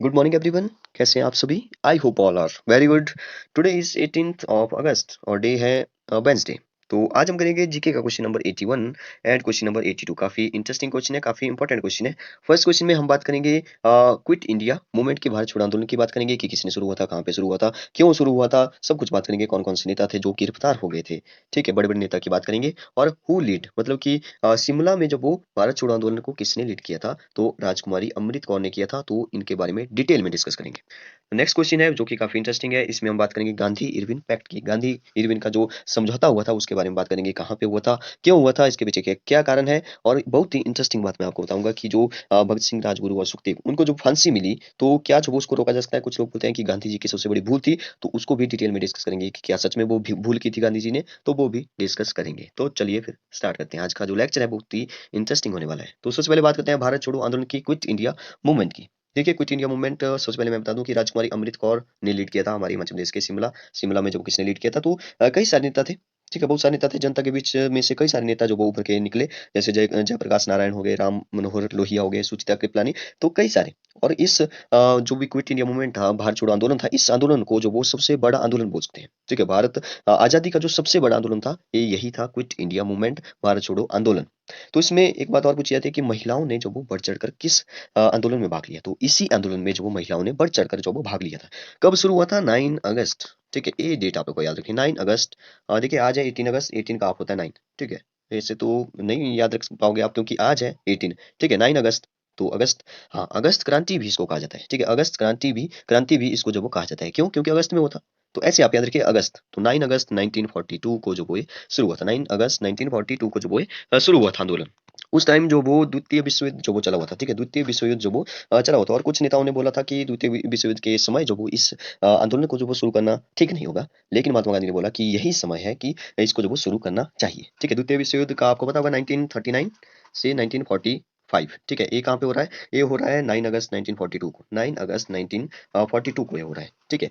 Good morning everyone. कैसे हैं आप सभी? I hope all are very good. Today is 18th of August और डे है वेंसडे। तो आज हम करेंगे जीके का question number 81 and question number 82। काफी इंटरेस्टिंग क्वेश्चन है, काफी इंपॉर्टेंट क्वेश्चन है। फर्स्ट क्वेश्चन में हम बात करेंगे क्विट इंडिया मूवमेंट की, भारत छोड़ो आंदोलन की बात करेंगे कि किसने शुरू हुआ था, कहाँ पे शुरू हुआ था, क्यों शुरू हुआ था, सब कुछ बात करेंगे। कौन कौन से नेता थे जो गिरफ्तार हो गए थे, ठीक है, बड़े बड़े नेता की बात करेंगे। और हु लीड मतलब कि शिमला में जब वो भारत छोड़ो आंदोलन को किसने लीड किया था, तो राजकुमारी अमृत कौर ने किया था। तो इनके बारे में डिटेल में डिस्कस करेंगे। नेक्स्ट क्वेश्चन है जो कि काफी इंटरेस्टिंग है, इसमें हम बात करेंगे गांधी इरविन पैक्ट की। गांधी इरविन का जो समझौता हुआ था उसके बारे में बात करेंगे, कहाँ पे हुआ था, क्यों हुआ था, इसके पीछे क्या क्या कारण है। और बहुत ही इंटरेस्टिंग बात मैं आपको बताऊंगा कि जो भगत सिंह, राजगुरु और सुखदेव, उनको जो फांसी मिली तो क्या जो वो उसको रोका जा सकता है। कुछ लोग बोलते हैं कि गांधी जी की सबसे बड़ी भूल थी, तो उसको भी डिटेल में डिस्कस करेंगे कि क्या सच में वो भूल की थी गांधी जी ने, तो वो भी डिस्कस करेंगे। तो चलिए फिर स्टार्ट करते हैं। आज का जो लेक्चर है बहुत ही इंटरेस्टिंग होने वाला है। तो सबसे पहले बात करते हैं भारत छोड़ो आंदोलन की, क्विट इंडिया मूवमेंट की। देखिए, क्विट इंडिया मूवमेंट सबसे पहले मैं बता दूं कि राजकुमारी अमृत कौर ने लीड किया था हमारे हिमाचल प्रदेश के शिमला। शिमला में जब किसने लीड किया था, तो कई सारे नेता थे। ठीक है, बहुत सारे नेता थे, जनता के बीच में से कई सारे नेता जो वो उभर के निकले। जैसे जयप्रकाश नारायण हो गए, राम मनोहर लोहिया हो गए, सुचित्रा कृपलानी, तो कई सारे। और इस जो भी क्विट इंडिया मूवमेंट था, भारत छोड़ो आंदोलन था, इस आंदोलन को जो वो सबसे बड़ा आंदोलन बोल सकते हैं। ठीक है, भारत आजादी का जो सबसे बड़ा आंदोलन था, ये यही था, क्विट इंडिया मूवमेंट, भारत छोड़ो आंदोलन। तो इसमें एक बात और पूछी जाती है कि महिलाओं ने जो वो बढ़ चढ़कर किस आंदोलन में भाग लिया। तो इसी आंदोलन में जो वो महिलाओं ने बढ़ चढ़कर जो वो भाग लिया था। कब शुरू हुआ था? 9 अगस्त। ठीक है, ये डेट आप लोग को याद रखिए, 9 अगस्त। देखिए, आज है 18 अगस्त, 18 का आप होता है 9। ठीक है, ऐसे तो नहीं याद रख पाओगे आप क्योंकि आज है 18। ठीक है, 9 अगस्त। तो अगस्त, हाँ, अगस्त क्रांति भी इसको कहा जाता है। ठीक है, अगस्त क्रांति भी इसको जो वो कहा जाता है। क्यों? क्योंकि अगस्त में हुआ था। तो ऐसे आप याद रखिए अगस्त। तो 9 अगस्त 1942 को जो वो ये शुरू हुआ था। 9 अगस्त 1942 को जो वो ये शुरू हुआ था आंदोलन। उस टाइम जो वो द्वितीय विश्व युद्ध जो वो चला हुआ था। ठीक है, द्वितीय विश्व युद्ध जो वो चला हुआ था। और कुछ नेताओं ने बोला था कि द्वितीय विश्व युद्ध के समय जो वो इस आंदोलन को जो वो शुरू करना ठीक नहीं होगा। लेकिन महात्मा गांधी ने बोला कि यही समय है कि इसको जो वो शुरू करना चाहिए। ठीक है, द्वितीय विश्व युद्ध का आपको पता होगा 1939 से 1945। ठीक है, ये कहाँ पे हो रहा है? ये हो रहा है 9 अगस्त 1942 को। 9 अगस्त 1942 को ये हो रहा है। ठीक है,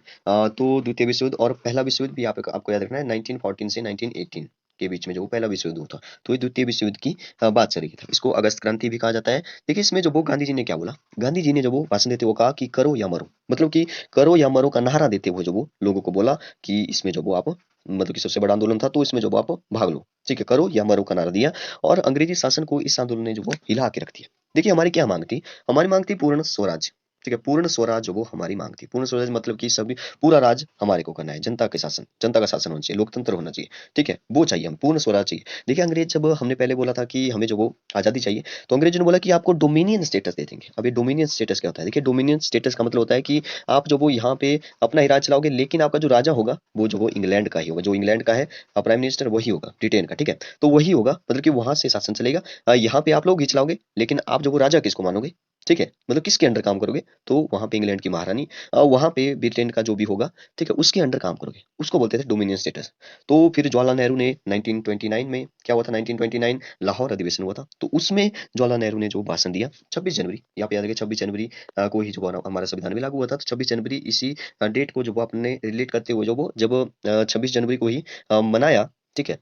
तो द्वितीय विश्व युद्ध और पहला विश्व युद्ध भी आपको याद रखना है, 1914 से 1918 के बीच में जो वो पहला विश्व युद्ध हुआ था। तो ये द्वितीय विश्व युद्ध की बात चल रही थी। इसको अगस्त क्रांति भी कहा जाता है। देखिए, इसमें जो वो गांधी जी ने क्या बोला, गांधी जी ने जब वो भाषण देते हुए कहा कि करो या मरो, मतलब कि करो या मरो का नारा देते हुए जो वो लोगों को बोला कि इसमें जो वो आप, मतलब कि सबसे बड़ा आंदोलन था, तो इसमें जो वो आप भाग लो। ठीक है, करो या मरो का नारा दिया। और अंग्रेजी शासन को इस आंदोलन ने जो वो हिला के रख दिया। देखिए, हमारी क्या मांग थी? हमारी मांग थी पूर्ण स्वराज। ठीक है, पूर्ण स्वराज जो वो हमारी मांग थी। पूर्ण स्वराज मतलब कि सभी, पूरा राज हमारे को करना है, जनता के शासन, जनता का शासन होना चाहिए, लोकतंत्र होना चाहिए। ठीक है, वो चाहिए, हम पूर्ण स्वराज चाहिए। देखिए, अंग्रेज जब हमने पहले बोला था कि हमें जो वो आजादी चाहिए, तो अंग्रेजों ने बोला कि आपको डोमिनियन स्टेटस दे देंगे। अब ये डोमिनियन स्टेटस क्या होता है? देखिए, डोमिनियन स्टेटस का मतलब होता है कि आप जो वो यहाँ पे अपना ही राज चलाओगे, लेकिन आपका जो राजा होगा वो जो वो इंग्लैंड का ही होगा। जो इंग्लैंड का है प्राइम मिनिस्टर वही होगा, ब्रिटेन का। ठीक है, तो वही होगा, मतलब कि वहां से शासन चलेगा। यहाँ पे आप लोग ही चलाओगे, लेकिन आप जो वो राजा किसको मानोगे? ठीक है, मतलब किसके अंडर काम करोगे? तो वहां पे इंग्लैंड की महारानी, वहां पे ब्रिटेन का जो भी होगा, ठीक है, उसके अंडर काम करोगे। उसको बोलते थे डोमिनियन स्टेटस। तो फिर जवाहरलाल नेहरू ने 1929 में क्या हुआ था? 1929 लाहौर अधिवेशन हुआ था। तो उसमें जवाहरलाल नेहरू ने जो भाषण दिया 26 जनवरी, यहाँ पे याद रखिए 26 जनवरी को ही जो हमारा संविधान भी लागू हुआ था। तो 26 जनवरी इसी डेट को जो वो अपने रिलेट करते हुए जो वो जब 26 जनवरी को ही मनाया। ठीक है,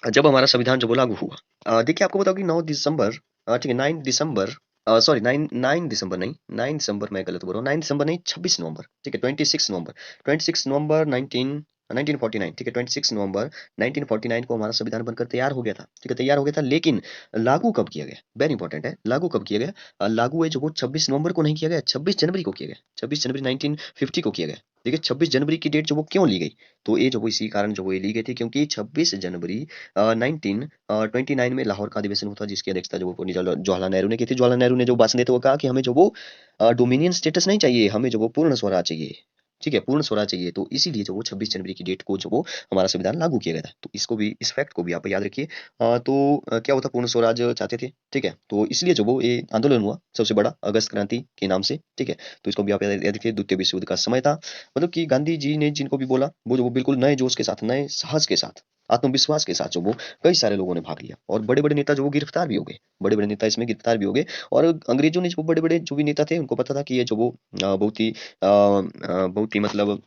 जब हमारा संविधान जो वो लागू हुआ। देखिए, आपको बताऊं कि 9 दिसंबर, ठीक है, 9 दिसंबर, सॉरी, 9 9 दिसंबर नहीं, 9 दिसंबर मैं गलत बोल रहा हूँ। 9 दिसंबर नहीं, 26 नवंबर। ठीक है, 26 नवंबर, 26 नवंबर 1949। ठीक है, 26 नवंबर 1949 को हमारा संविधान बनकर तैयार हो गया था। ठीक है, तैयार हो गया था, लेकिन लागू कब किया गया? वेरी इंपॉर्टेंट है, लागू कब किया गया? लागू है जो वो 26 नवंबर को नहीं किया गया, 26 जनवरी को किया गया। 26 जनवरी 1950 को किया गया। देखिए, 26 जनवरी की डेट जो वो क्यों ली गई? तो ये जो वो इसी कारण जो वो ये ली गई थी, क्योंकि 26 जनवरी 1929 में लाहौर का अधिवेशन हुआ था, जिसकी अध्यक्षता जो वो पंडित जवाहरलाल नेहरू ने की थी। जवाहरलाल नेहरू ने जो भाषण देते हुए कहा कि हमें जो वो डोमिनियन स्टेटस नहीं चाहिए, हमें जो वो पूर्ण स्वराज चाहिए। ठीक है, पूर्ण स्वराज चाहिए। तो इसीलिए जो वो 26 जनवरी की डेट को जो वो हमारा संविधान लागू किया गया था। तो इसको भी, इस फैक्ट को भी आप याद रखिए। तो क्या होता, पूर्ण स्वराज चाहते थे। ठीक है, तो इसलिए जो वो ये आंदोलन हुआ सबसे बड़ा, अगस्त क्रांति के नाम से। ठीक है, तो इसको भी आप याद याद रखिए। द्वितीय विश्व युद्ध का समय था, मतलब कि गांधी जी ने जिनको भी बोला, वो जो वो बिल्कुल नए जोश के साथ, नए साहस के साथ, आत्मविश्वास के साथ जो वो कई सारे लोगों ने भाग लिया। और बड़े बड़े नेता जो वो गिरफ्तार भी हो गए, बड़े बड़े नेता इसमें गिरफ्तार भी हो गए। और अंग्रेजों ने जो बड़े बड़े जो भी नेता थे, उनको पता था कि ये जो वो बहुत ही मतलब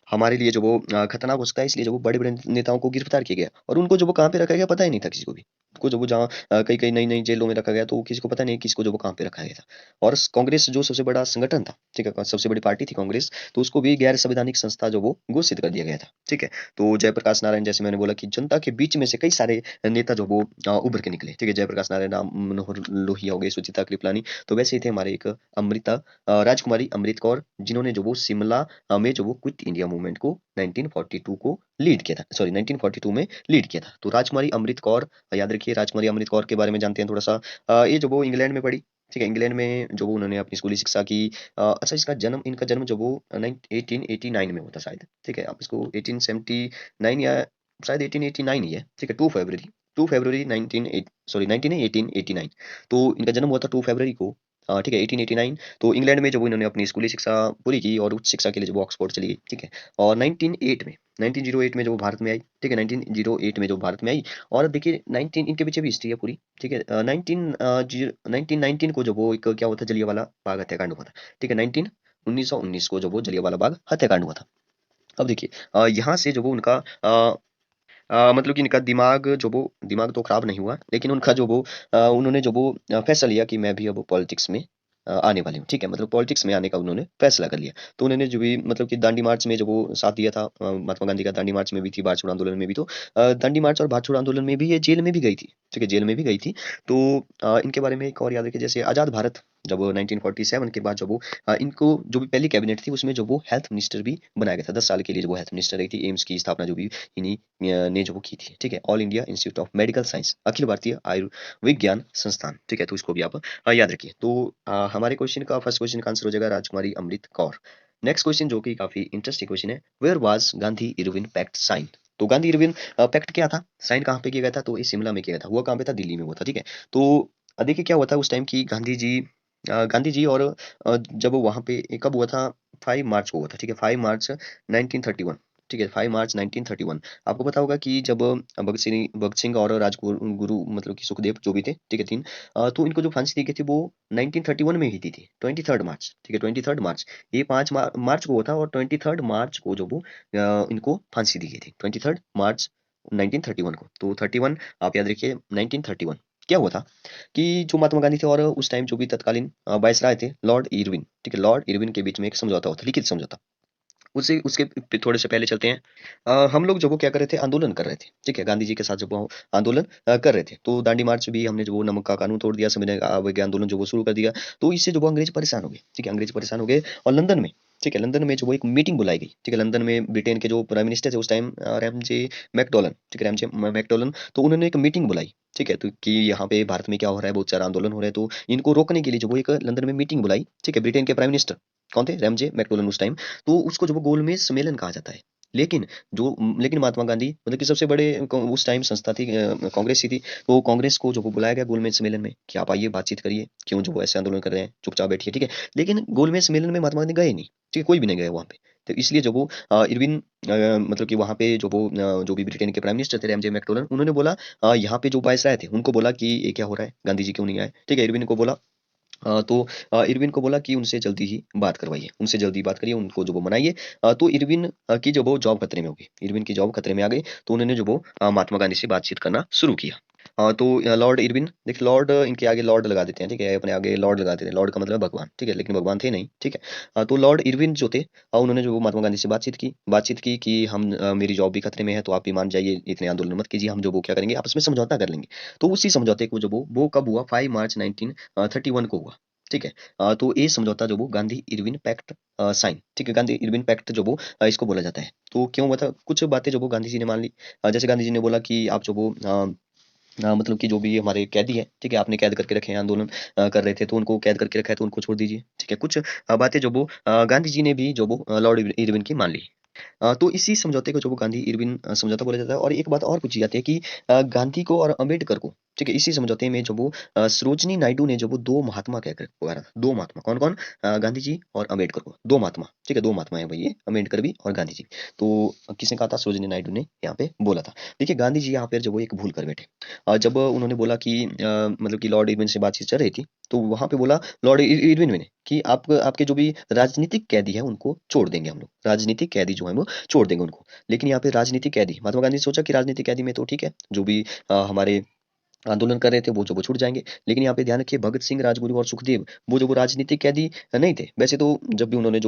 हमारे लिए जो वो खतरनाक हो सकता है, इसलिए जो वो बड़े बड़े नेताओं को गिरफ्तार किया गया। और उनको जो वो कहाँ पे रखा गया पता ही नहीं था किसी को भी। को जो वो जहाँ कई कई नई नई जेलों में रखा गया, तो किसी को पता नहीं किसको जो वो कहाँ पे रखा गया था। और कांग्रेस जो सबसे बड़ा संगठन था, ठीक है, सबसे बड़ी पार्टी थी कांग्रेस, तो उसको भी गैर संवैधानिक संस्था जो वो घोषित कर दिया गया था। ठीक है, तो जयप्रकाश नारायण, जैसे मैंने बोला कि जनता के बीच में से कई सारे नेता जो वो उभर के निकले। ठीक है, जयप्रकाश नारायण, राम मनोहर लोहिया हो गए, सुचिता कृपलानी, तो वैसे ही थे हमारे एक अमृता राजकुमारी अमृत कौर, जिन्होंने जो वो शिमला में जो वो क्विट इंडिया मूवमेंट को 1942 को लीड किया था, सॉरी 1942 में लीड किया था। तो राजकुमारी अमृत कौर, याद रखिए राजकुमारी अमृत कौर के बारे में जानते हैं थोड़ा सा। ये जो वो इंग्लैंड में पढ़ी, ठीक है, इंग्लैंड में जो वो उन्होंने अपनी स्कूली शिक्षा की। अच्छा, इनका जन्म जो वो 1889 में होता शायद। ठीक है, आप इसको 1879 या शायद 1889 ही है। ठीक है, 2 फरवरी 1889। तो इनका जन्म हुआ था 2 फरवरी को। ठीक है, 1889। तो इंग्लैंड में जब इन्होंने अपनी स्कूली शिक्षा पूरी की और उच्च शिक्षा के लिए जब ऑक्सफोर्ड चली गई। ठीक है, और 1908 में जो वो भारत में आई। ठीक है, 1908 में जो भारत में आई। और देखिए 19 इनके पीछे भी हिस्ट्री है पूरी। ठीक है, 1919 को जो वो एक क्या हुआ था, जलियांवाला बाग हत्याकांड हुआ था। ठीक है, 1919 को जो वो जलियांवाला बाग हत्याकांड हुआ था। अब देखिए यहाँ से जो वो उनका मतलब कि इनका दिमाग तो खराब नहीं हुआ, लेकिन उनका जो वो उन्होंने जो वो फैसला लिया कि मैं भी अब पॉलिटिक्स में आने वाली हूँ। ठीक है, मतलब पॉलिटिक्स में आने का उन्होंने फैसला कर लिया। तो उन्होंने जो भी मतलब कि दांडी मार्च में जो वो साथ दिया था, महात्मा गांधी का दांडी मार्च में भी थी, भारत छोड़ो आंदोलन में भी। तो दांडी मार्च और भारत छोड़ो आंदोलन में भी ये जेल में भी गई थी। ठीक है, जेल में भी गई थी। तो इनके बारे में एक और याद रखिए, जैसे आजाद भारत जब 1947 के बाद जब वो इनको जो भी पहली कैबिनेट थी उसमें जो वो हेल्थ मिनिस्टर भी बनाया गया था, 10 साल के लिए जो वो हेल्थ मिनिस्टर रही थी। एम्स की स्थापना जो भी इन्हीं ने जो वो की थी। ठीक है, All India Institute of Medical Science, Akhil Bharatiya Ayurvigyan संस्थान। ठीक है, तो इसको भी आप याद रखिए। तो हमारे क्वेश्चन का फर्स्ट क्वेश्चन का आंसर हो जाएगा राजकुमारी अमृत कौर। नेक्स्ट क्वेश्चन जो कि काफी इंटरेस्टिंग क्वेश्चन है, where was Gandhi Irwin pact sign. तो गांधी इरविन पैक्ट क्या था, साइन कहाँ पे किया गया था, तो ये शिमला में किया गया था। हुआ कहाँ पे था, दिल्ली में हुआ था। ठीक है, तो देखिए क्या हुआ था उस टाइम की गांधी जी और जब वहां पे कब हुआ था, 5 मार्च को हुआ था। ठीक है, 5 मार्च 1931। ठीक है, 5 मार्च 1931। आपको पता होगा कि जब भगत सिंह और राजगुरु गुरु मतलब कि सुखदेव जो भी थे, ठीक है, तीन, तो इनको जो फांसी दी गई थी वो 1931 में ही दी थी, 23 मार्च। ठीक है, 23 मार्च। ये 5 मार्च को हुआ था, और 23 मार्च को जो वो इनको फांसी दी गई थी, 23 मार्च 1931 को। तो 31 आप याद रखिए, 1931। क्या हुआ था कि जो महात्मा गांधी थे और उस टाइम जो भी तत्कालीन वायसराय थे, लॉर्ड इरविन। ठीक है, लॉर्ड इरविन के बीच में एक समझौता हुआ था, लिखित समझौता। उससे उसके थोड़े से पहले चलते हैं। हम लोग जब वो क्या कर रहे थे, आंदोलन कर रहे थे। ठीक है, गांधी जी के साथ जब वो आंदोलन कर रहे थे, तो दांडी मार्च भी हमने जो वो नमक का कानून तोड़ दिया, सविनय अवज्ञा आंदोलन जो वो शुरू कर दिया। तो इससे जो वो अंग्रेज परेशान हो गए। ठीक है, अंग्रेज परेशान हो गए, और लंदन में, ठीक है, लंदन में जो वो एक मीटिंग बुलाई गई। ठीक है, लंदन में ब्रिटेन के जो प्राइम मिनिस्टर थे उस टाइम, रैमजे मैकडोलन। ठीक है, रैमजे मैकडोलन। तो उन्होंने एक मीटिंग बुलाई। ठीक है, तो कि यहाँ पे भारत में क्या हो रहा है, बहुत सारा आंदोलन हो रहा है, तो इनको रोकने के लिए जो वो एक लंदन में मीटिंग बुलाई। ठीक है, ब्रिटेन के प्राइम मिनिस्टर कौन थे, रैमजे मैकडोलन उस टाइम। तो उसको जो वो गोलमेज सम्मेलन कहा जाता है। लेकिन महात्मा गांधी मतलब कि सबसे बड़े उस टाइम संस्था थी, कांग्रेस ही थी। तो कांग्रेस को जो वो बुलाया गया गोलमेज सम्मेलन में कि आप आइए, बातचीत करिए, क्यों जो वो ऐसे आंदोलन कर रहे हैं, चुपचाप बैठिए। ठीक है, लेकिन गोलमेज सम्मेलन में महात्मा गांधी गए नहीं। ठीक है, कोई भी नहीं गया वहां पे। तो इसलिए जो वो इरविन मतलब कि वहां पे जो वो जो भी ब्रिटेन के प्राइम मिनिस्टर थे, एमजे मैकडोनल्ड, उन्होंने बोला यहाँ पे जो वायसराय थे उनको बोला कि ये क्या हो रहा है, गांधी जी क्यों नहीं आए। ठीक है, इरविन को बोला। तो इरविन को बोला कि उनसे जल्दी ही बात करवाइए, उनसे जल्दी बात करिए, उनको जो वो मनाइए। तो इरविन की जो वो जॉब खतरे में हो गई, इरविन की जॉब खतरे में आ गई। तो उन्होंने जो वो महात्मा गांधी से बातचीत करना शुरू किया। तो लॉर्ड इरविन, देखिए लॉर्ड इनके आगे लॉर्ड लगा देते हैं। ठीक है, अपने आगे लॉर्ड लगा देते हैं, लॉर्ड का मतलब है भगवान। ठीक है, लेकिन भगवान थे नहीं। ठीक है, तो लॉर्ड इरविन जो थे, उन्होंने जो वो महात्मा गांधी से बातचीत की कि हम मेरी जॉब भी खतरे में है, तो आप भी मान जाइए, इतने आंदोलन मत कीजिए, हम जो वो क्या करेंगे, आपस में समझौता कर लेंगे। तो उसी समझौते को जो वो कब हुआ, 5 मार्च 1931 को हुआ। ठीक है, तो ये समझौता जो वो गांधी इरविन पैक्ट साइन। ठीक है, गांधी इरविन पैक्ट जो वो इसको बोला जाता है। तो क्यों हुआ था, कुछ बातें जो वो गांधी जी ने मान ली। जैसे गांधी जी ने बोला कि आप जो वो मतलब कि जो भी हमारे कैदी है, ठीक है, आपने कैद करके रखे हैं, आंदोलन कर रहे थे, तो उनको कैद करके रखा है, तो उनको छोड़ दीजिए। ठीक है, कुछ बातें जो वो गांधी जी ने भी जो वो लॉर्ड इरविन की मान ली। तो इसी समझौते को जो वो गांधी इरविन समझौता बोला जाता है। और एक बात और पूछी जाती है कि गांधी को और अंबेडकर को, ठीक है, इसी समझौते में जो वो सरोजनी नायडू ने जो वो दो महात्मा कहकर पुकारा था। दो महात्मा कौन कौन, गांधी जी और अंबेडकर को, दो महात्मा। ठीक है, दो महात्मा है भाई, ये अंबेडकर भी और गांधी जी। तो किसने कहा था, सरोजनी नायडू ने यहाँ पे बोला था। देखिए गांधी जी यहाँ पे जो वो एक भूल कर बैठे। जब उन्होंने बोला कि मतलब कि लॉर्ड इरविन से बातचीत चल रही थी, तो वहां पे बोला लॉर्ड इरविन ने कि आप आपके जो भी राजनीतिक कैदी है उनको छोड़ देंगे, हम लोग राजनीतिक कैदी जो है वो छोड़ देंगे उनको। लेकिन यहाँ पे राजनीतिक कैदी, महात्मा गांधी ने सोचा कि राजनीतिक कैदी में तो ठीक है, जो भी हमारे आंदोलन कर रहे थे वो छूट जाएँगे। लेकिन यहाँ पे ध्यान रखिए भगत सिंह, राजगुरु और सुखदेव वो राजनीतिक कैदी नहीं थे। वैसे तो जब भी उन्होंने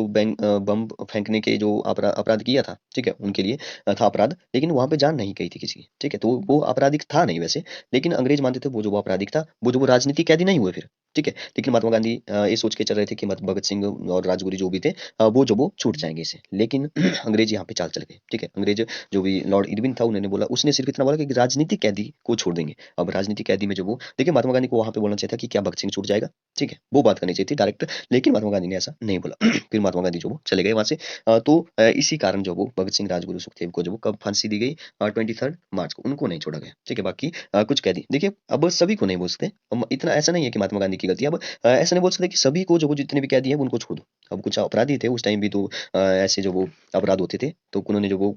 बम फेंकने के जो अपराध किया था, ठीक है? उनके लिए था अपराध, लेकिन वहाँ पे जान नहीं गई थी किसी की, ठीक है? तो वो आपराधिक था नहीं वैसे, लेकिन अंग्रेज़ मानते थे वो आपराधिक था, वो राजनीतिक कैदी नहीं हुए फिर, ठीक है? लेकिन महात्मा गांधी ये सोच के चल रहे थे कि मत भगत सिंह और राजगुरु जो भी थे वो छूट जाएँगे इससे। लेकिन अंग्रेज़ यहाँ पे चाल चल गए, ठीक है? अंग्रेज़ जो भी लॉर्ड इरविन था उन्होंने बोला उसने सिर्फ़ इतना बोला कि राजनीतिक कैदी को छोड़ देंगे। अब राजनीतिक कैदी में जो वो देखिए महात्मा गांधी को वहाँ पे बोलना चाहिए था कि क्या भगत सिंह छूट जाएगा? ठीक है? वो बात करनी चाहिए थी डायरेक्ट, लेकिन महात्मा गांधी ने ऐसा नहीं बोला। फिर महात्मा गांधी जो वो चले गए वहाँ से। तो इसी कारण जो वो भगत सिंह, राजगुरु, सुखदेव को जो वो कब फांसी दी गई 23 मार्च को, उनको नहीं छोड़ा गया। ठीक है? बाकी कुछ कैदी देखिए अब सभी को नहीं बोल सकते। इतना ऐसा नहीं है कि महात्मा गांधी की गलती है। अब ऐसा नहीं बोल सकते कि सभी को जो वो जितने भी कैदी हैं उनको छोड़ दो। अब कुछ अपराधी थे उस टाइम भी तो ऐसे जो वो अपराध होते थे, तो उन्होंने जो वो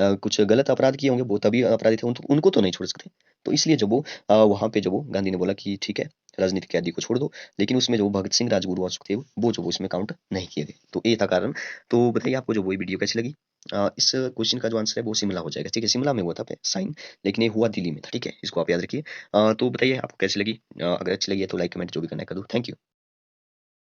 कुछ गलत अपराध किए होंगे वो तभी अपराधी थे, उनको तो नहीं छोड़ सकते। तो इसलिए जब वो वहाँ पे जब वो गांधी ने बोला कि ठीक है, राजनीतिक कैदी को छोड़ दो, लेकिन उसमें जो भगत सिंह, राजगुरु और सुखदेव वो इसमें काउंट नहीं किए गए। तो ये था कारण। तो बताइए आपको जो वो वीडियो कैसी लगी? इस क्वेश्चन का जो आंसर है वो शिमला हो जाएगा, ठीक है? शिमला में हुआ था साइन, लेकिन ये हुआ दिल्ली में था, ठीक है? इसको आप याद रखिए। तो बताइए आपको कैसी लगी? अगर अच्छी लगी है तो लाइक, कमेंट जो भी करना है कर दो। Thank you.